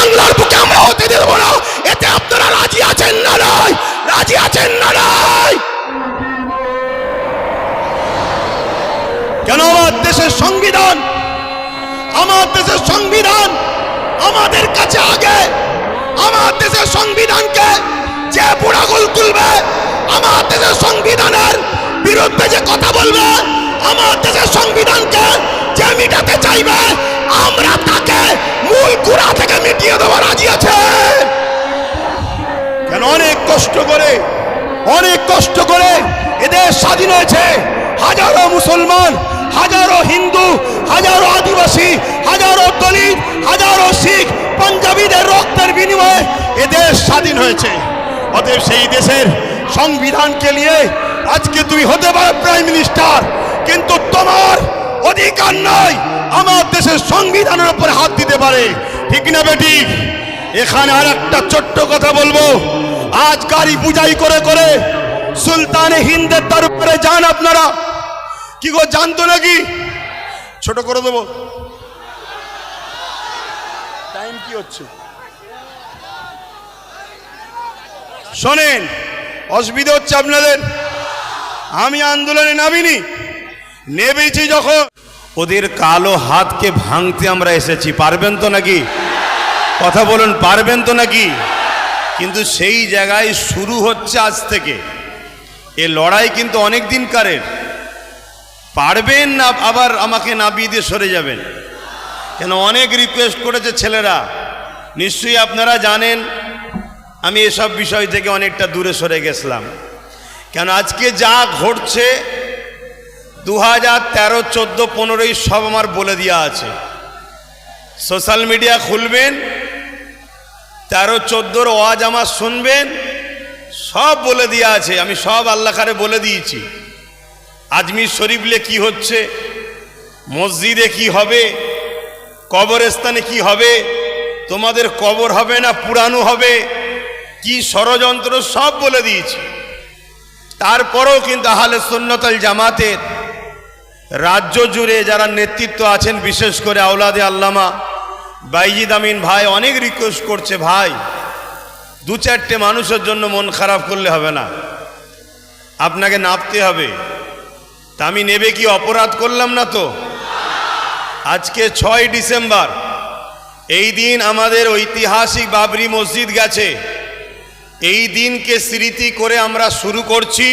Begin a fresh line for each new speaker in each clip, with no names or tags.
বাংলার বুকে আমরা হতে দেব না। এতে আপনারা রাজি আছেন না নাই? রাজি আছেন না নাই? কেন আমার দেশের সংবিধান, আমার দেশের সংবিধান আমাদের কাছে আগে। আমার দেশের সংবিধানকে যে বুড়াগুল তুলবে, আমার দেশের সংবিধানের বিরুদ্ধে যে কথা বলবে, আমার দেশের সংবিধানকে যে মিটাতে চাইবে, আমরা তাকে মূল গোড়া থেকে মিটিয়ে দেওয়া রাজি আছে। কেন অনেক কষ্ট করে এদের স্বাধীন হয়েছে। হাজারো মুসলমান, হাজারো হিন্দু, হাজারো আদিবাসী, হাজারো দলিত, হাজারো শিখ, পাঞ্জাবিদের রক্তের বিনিময়ে এদের স্বাধীন হয়েছে। অতএব সেই দেশের সংবিধানকে নিয়ে আজকে তুমি হতে পারো প্রাইম মিনিস্টার, কিন্তু তোমার অধিকার নাই আমার দেশের সংবিধানের উপর হাত দিতে পারে। ঠিক না বেটি? এখানে আর একটা ছোট্ট কথা বলবো। আজ গাড়ি পূজাই করে করে সুলতানে হিন্দের দরবারে যান আপনারা। কি গো, জানতো নাকি? ছোট করে দেবো, টাইম কি হচ্ছে শোনেন। অসুবিধা হচ্ছে আপনাদের? আমি আন্দোলনে নামিনি, নেমেছি যখন ওদের কালো হাতকে ভাঙতে আমরা এসেছি। পারবেন তো নাকি? কথা বলুন, পারবেন তো নাকি? কিন্তু সেই জায়গায় শুরু হচ্ছে আজ থেকে। এ লড়াই কিন্তু অনেক দিনকারের। পারবেন না আবার আমাকে নাবিয়ে দিয়ে সরে যাবেন? কেন অনেক রিকোয়েস্ট করেছে ছেলেরা, নিশ্চয়ই আপনারা জানেন। আমি এসব বিষয় থেকে অনেকটা দূরে সরে গেছিলাম। কেন আজকে যা ঘটছে 2013, 14, 15 সব আমার বলে দেওয়া আছে। সোশ্যাল মিডিয়া খুলবেন, 13, 14 ওয়াজ আমার শুনবেন, সব বলে দেওয়া আছে। আমি সব আল্লাহরে বলে দিয়েছি। আজমির শরীফলে কি হচ্ছে, মসজিদে কি হবে, কবরস্থানে কি হবে, তোমাদের কবর হবে না পুরানো হবে, কি ষড়যন্ত্র সব বলে দিয়েছি। তারপরেও কিন্তু আহলে সুন্নাত ওয়াল জামাতের রাজ্য জুড়ে যারা নেতৃত্ব আছেন, বিশেষ করে আওলাদে আল্লামা বাইজিদ আমিন ভাই অনেক রিকোয়েস্ট করছে, ভাই 2-4টে মানুষের জন্য মন খারাপ করলে হবে না, আপনাকে নাপতে হবে। তা আমি নেবে কি অপরাধ করলাম না তো? আজকে 6 ডিসেম্বর, এই দিন আমাদের ঐতিহাসিক বাবরি মসজিদ গেছে। এই দিনকে স্মৃতি করে আমরা শুরু করছি।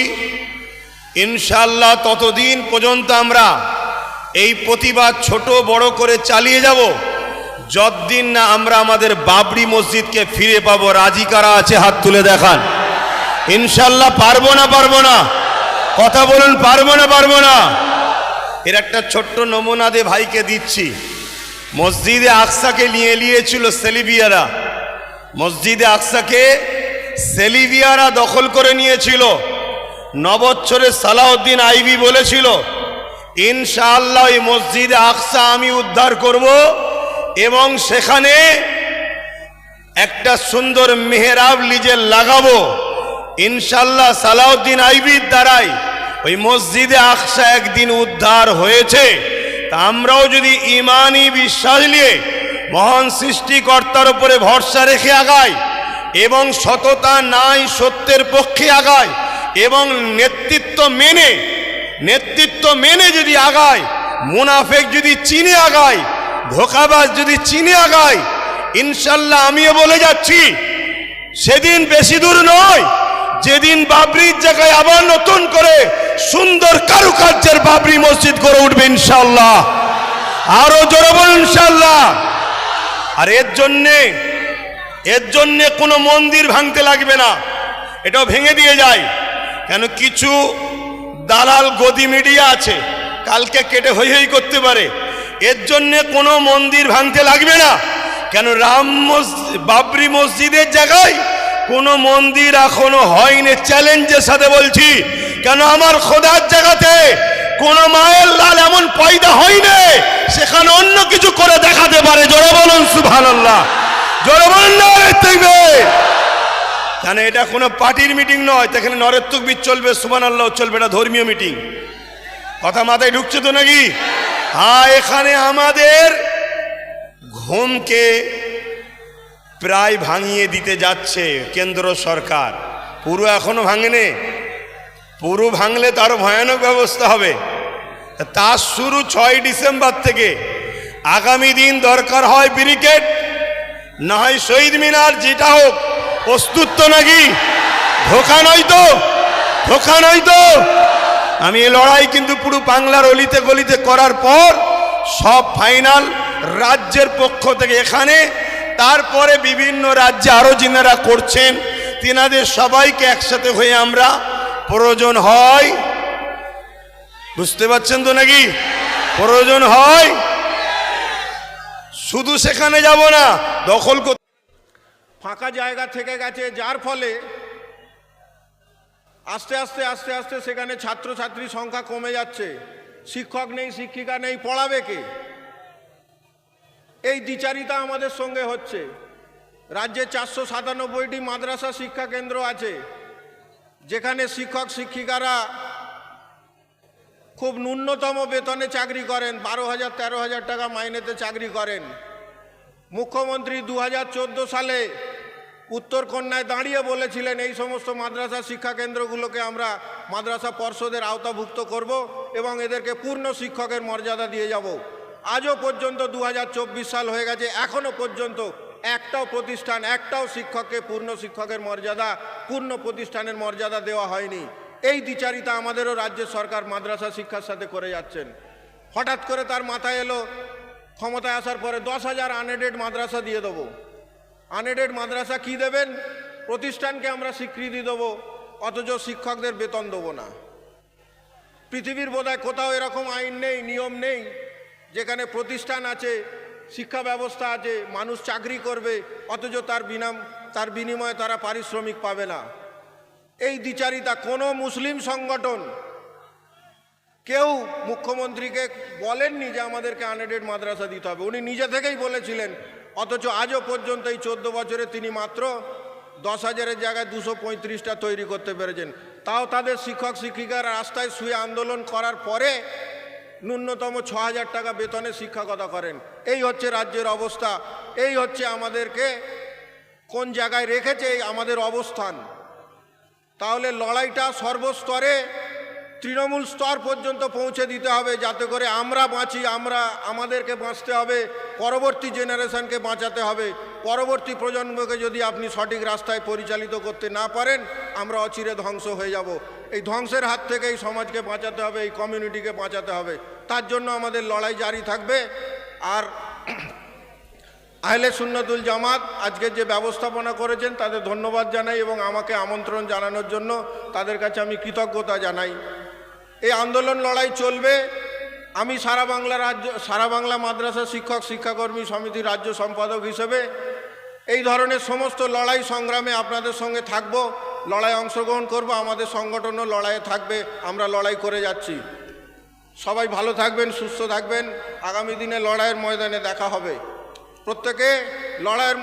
ইনশাআল্লাহ ততদিন পর্যন্ত আমরা এই প্রতিবাদ ছোট বড় করে চালিয়ে যাব, যতদিন না আমরা আমাদের বাবরি মসজিদকে ফিরে পাবো। রাজি কারা আছে হাত তুলে দেখান। ইনশাআল্লাহ পারবো না? পারবো না? কথা বলুন, পারবো না? পারবো না? এর একটা ছোট্ট নমুনা দিয়ে ভাইকে দিচ্ছি। মসজিদে আকসাকে নিয়েছিল সেলিবিয়ারা। মসজিদে আকসাকে সেলিবিয়ারা দখল করে নিয়েছিল। 9 বছরের সালাউদ্দিন আইবি বলেছিল, ইনশাআল্লাহ এই মসজিদে আকসা আমি উদ্ধার করব এবং সেখানে একটা সুন্দর মেহরাব লিজে লাগাবো। ইনশাআল্লাহ সালাউদ্দিন আইবির দ্বারাই ওই মসজিদে আকসা একদিন উদ্ধার হয়েছে। তা আমরাও যদি ইমানি বিশ্বাস নিয়ে মহান সৃষ্টিকর্তার উপরে ভরসা রেখে আগাই এবং সততা নাই সত্যের পক্ষে আগায় এবং নেতৃত্ব মেনে যদি আগায়, মুনাফেক যদি চিনে আগায়, ধোঁকাবাজ যদি চিনে আগায়, ইনশাল্লাহ আমিও বলে যাচ্ছি সেদিন বেশি দূর নয় যেদিন বাবরির জায়গায় আবার নতুন করে সুন্দর কারুকার্যের বাবরি মসজিদ করে উঠবে ইনশাল্লাহ। আরো জোরে বলুন ইনশাল্লাহ। আর এর জন্যে কোনো মন্দির ভাঙতে লাগবে না, এটাও ভেঙে দিয়ে যায়। কেন কিছু দালাল গদি মিডিয়া আছে, কালকে কেটে হই হই করতে পারে। এর জন্যে কোনো মন্দির ভাঙতে লাগবে না। কেন বাবরি মসজিদের জায়গায় কোনো মন্দির এখনো হয়নি, চ্যালেঞ্জের সাথে বলছি। কেন আমার খোদার জায়গাতে কোন মায়ের লাল এমন পয়দা হয়নি সেখানে অন্য কিছু করে দেখাতে পারে। জোরে বলুন সুবহানাল্লাহ, জোরে বলুন নারে তাকবীর। কেন এটা কোনো পার্টির মিটিং নয়, এখানে নরের তাকবীর চলবে, সুবহানাল্লাহ চলবে, এটা ধর্মীয় মিটিং। কথা মাথায় ঢুকছে তো নাকি? হ্যাঁ, এখানে আমাদের ঘুমকে প্রায় ভাঙিয়ে দিতে যাচ্ছে কেন্দ্র সরকার। পুরো এখনো ভাঙেনি, পুরো ভাঙলে তার ভয়ানক ব্যবস্থা হবে। তার শুরু 6 ডিসেম্বর থেকে। আগামী দিন দরকার হয় ব্যারিকেড, না হয় শহীদ মিনার, যেটা হোক। প্রস্তুত তো নাকি? ধোকা নয় তো? ধোকা নয় তো? আমি এই লড়াই কিন্তু পুরো বাংলার অলিতে গলিতে করার পর সব ফাইনাল রাজ্যের পক্ষ থেকে এখানে, তারপরে বিভিন্ন রাজ্যে আরো যিনারা করছেন তিনাদের সবাইকে একসাথে হয়ে আমরা প্রয়োজন হয়, বুঝতে পারছেন তো নাকি? প্রয়োজন হয় শুধু সেখানে যাব না, দখল করতে।
ফাঁকা জায়গা থেকে গেছে, যার ফলে আস্তে আস্তে আস্তে আস্তে সেখানে ছাত্রছাত্রীর সংখ্যা কমে যাচ্ছে। শিক্ষক নেই, শিক্ষিকা নেই, পড়াবে কে? এই দ্বিচারিতা আমাদের সঙ্গে হচ্ছে। রাজ্যে 497টি মাদ্রাসা শিক্ষা কেন্দ্র আছে, যেখানে শিক্ষক শিক্ষিকারা খুব ন্যূনতম বেতনে চাকরি করেন, 12,000 13,000 টাকা মাইনেতে চাকরি করেন। মুখ্যমন্ত্রী 2014 সালে উত্তরকন্যায় দাঁড়িয়ে বলেছিলেন এই সমস্ত মাদ্রাসা শিক্ষা কেন্দ্রগুলোকে আমরা মাদ্রাসা পর্ষদের আওতাভুক্ত করব এবং এদেরকে পূর্ণ শিক্ষকের মর্যাদা দিয়ে যাব। আজও পর্যন্ত 2024 সাল হয়ে গেছে, এখনও পর্যন্ত একটাও প্রতিষ্ঠান, একটাও শিক্ষককে পূর্ণ শিক্ষকের মর্যাদা, পূর্ণ প্রতিষ্ঠানের মর্যাদা দেওয়া হয়নি। এই দ্বিচারিতা আমাদেরও রাজ্যের সরকার মাদ্রাসা শিক্ষার সাথে করে যাচ্ছেন। হঠাৎ করে তার মাথায় এলো ক্ষমতায় আসার পরে 10,000 আনএডেড মাদ্রাসা দিয়ে দেবো। আনএডেড মাদ্রাসা কি দেবেন? প্রতিষ্ঠানকে আমরা স্বীকৃতি দেবো, অথচ শিক্ষকদের বেতন দেবো না। পৃথিবীর বোধহয় কোথাও এরকম আইন নেই, নিয়ম নেই, যেখানে প্রতিষ্ঠান আছে, শিক্ষা ব্যবস্থা আছে, মানুষ চাকরি করবে, অথচ তার বিনিময়ে তারা পারিশ্রমিক পাবে না। এই দ্বিচারিতা কোনো মুসলিম সংগঠন কেউ মুখ্যমন্ত্রীকে বলেননি যে আমাদেরকে আনএডেড মাদ্রাসা দিতে হবে, উনি নিজে থেকেই বলেছিলেন। অথচ আজও পর্যন্ত এই 14 বছরে তিনি মাত্র 10,000-এর জায়গায় 235টা তৈরি করতে পেরেছেন। তাও তাদের শিক্ষক শিক্ষিকারা রাস্তায় শুয়ে আন্দোলন করার পরে ন্যূনতম 6,000 টাকা বেতনে শিক্ষকতা করেন। এই হচ্ছে রাজ্যের অবস্থা, এই হচ্ছে আমাদেরকে কোন জায়গায় রেখেছে আমাদের অবস্থান। তাহলে লড়াইটা সর্বস্তরে, তৃণমূল স্তর পর্যন্ত পৌঁছে দিতে হবে, যাতে করে আমরা বাঁচি, আমাদেরকে বাঁচতে হবে, পরবর্তী জেনারেশনকে বাঁচাতে হবে। পরবর্তী প্রজন্মকে যদি আপনি সঠিক রাস্তায় পরিচালিত করতে না পারেন, আমরা অচিরে ধ্বংস হয়ে যাব। এই ধ্বংসের হাত থেকে এই সমাজকে বাঁচাতে হবে, এই কমিউনিটিকে বাঁচাতে হবে। তার জন্য আমাদের লড়াই জারি থাকবে। আর আহলে সুন্নাতুল জামাত আজকে যে ব্যবস্থাপনা করেছেন তাদের ধন্যবাদ জানাই এবং আমাকে আমন্ত্রণ জানানোর জন্য তাদের কাছে আমি কৃতজ্ঞতা জানাই। এই আন্দোলন লড়াই চলবে। আমি সারা বাংলা মাদ্রাসা শিক্ষক শিক্ষাকর্মী সমিতির রাজ্য সম্পাদক হিসেবে এই ধরনের সমস্ত লড়াই সংগ্রামে আপনাদের সঙ্গে থাকব, লড়াই অংশগ্রহণ করব, আমাদের সংগঠনও লড়াইয়ে থাকবে। আমরা লড়াই করে যাচ্ছি। সবাই ভালো থাকবেন, সুস্থ থাকবেন। আগামী দিনে লড়াইয়ের ময়দানে দেখা হবে। প্রত্যেকে লড়াইয়ের